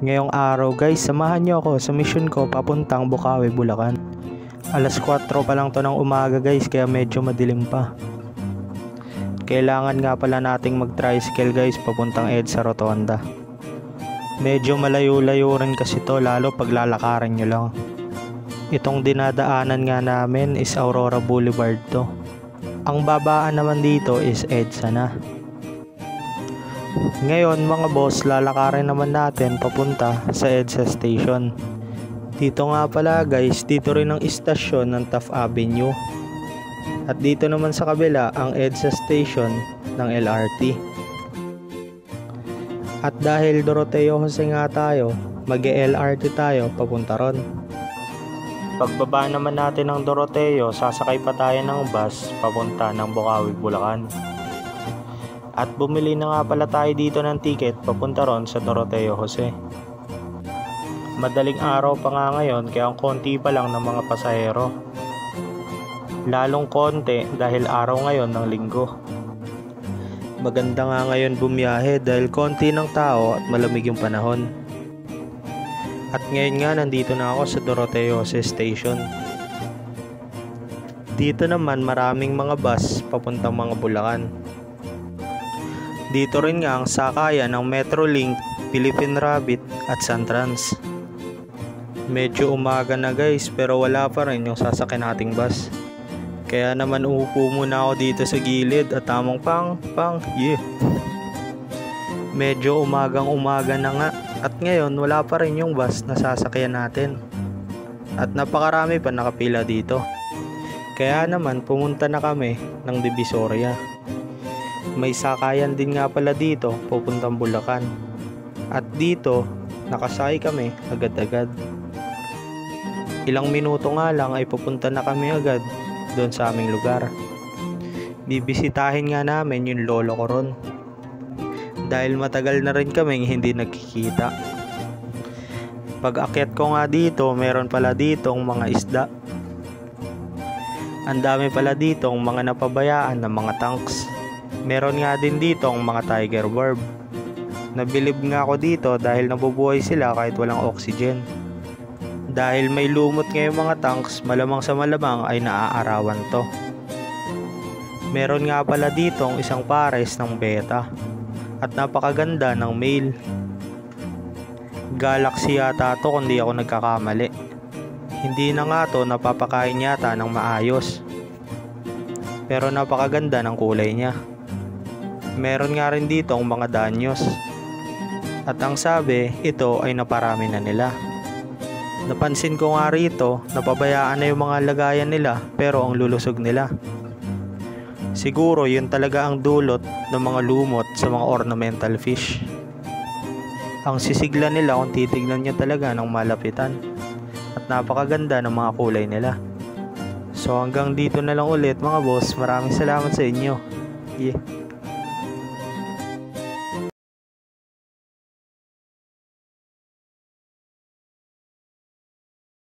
Ngayong araw guys, samahan nyo ako sa mission ko papuntang Bocaue, Bulacan. Alas 4 pa lang to ng umaga guys, kaya medyo madilim pa. Kailangan nga pala nating mag-tricycle guys papuntang EDSA Rotonda. Medyo malayo-layo rin kasi to, lalo pag lalakaran nyo lang. Itong dinadaanan nga namin is Aurora Boulevard to. Ang babaan naman dito is EDSA na. Ngayon mga boss, lalakarin naman natin papunta sa EDSA Station. Dito nga pala guys, dito rin ang istasyon ng Taft Avenue. At dito naman sa kabila ang EDSA Station ng LRT. At dahil Doroteo Jose nga tayo, mag-LRT tayo papunta ron. Pagbaba naman natin ng Doroteo, sasakay pa tayo ng bus papunta ng Bocaue, Bulacan. At bumili na nga pala tayo dito ng ticket papunta ron sa Doroteo Jose. Madaling araw pa nga ngayon, kaya ang konti pa lang ng mga pasahero. Lalong konti dahil araw ngayon ng linggo. Maganda nga ngayon bumiyahe dahil konti ng tao at malamig yung panahon. At ngayon nga nandito na ako sa Doroteo Jose Station. Dito naman maraming mga bus papuntang mga Bulacan. Dito rin nga ang sakayan ng Metrolink, Philippine Rabbit at Suntrans. Medyo umaga na guys, pero wala pa rin yung sasakyan nating bus. Kaya naman uupo muna ako dito sa gilid at tamang pang yeah. Medyo umaga na nga at ngayon wala pa rin yung bus na sasakyan natin. At napakarami pa nakapila dito. Kaya naman pumunta na kami ng Divisoria. May sakayan din nga pala dito pupuntang Bulacan. At dito nakasakay kami agad-agad. Ilang minuto nga lang ay pupunta na kami agad doon sa aming lugar. Bibisitahin nga namin yung lolo ko ron. Dahil matagal na rin kaming hindi nagkikita. Pag akyat ko nga dito, meron pala ditong mga isda. Ang dami pala ditong mga napabayaan ng mga tanks. Meron nga din dito ang mga tiger barb. Nabilib nga ako dito dahil nabubuhay sila kahit walang oxygen. Dahil may lumot nga yung mga tanks, malamang sa malamang ay naaarawan to. Meron nga pala dito ang isang pares ng beta. At napakaganda ng male. Galaxy yata to kung di ako nagkakamali. Hindi na nga to napapakain yata ng maayos. Pero napakaganda ng kulay niya. Meron nga rin dito ang mga danyos. At ang sabi, ito ay naparami na nila. Napansin ko nga rito, napabayaan na yung mga lagayan nila pero ang lulusog nila. Siguro yun talaga ang dulot ng mga lumot sa mga ornamental fish. Ang sisigla nila kung titignan nyo talaga ng malapitan. At napakaganda ng mga kulay nila. So hanggang dito na lang ulit mga boss, maraming salamat sa inyo. Yeah.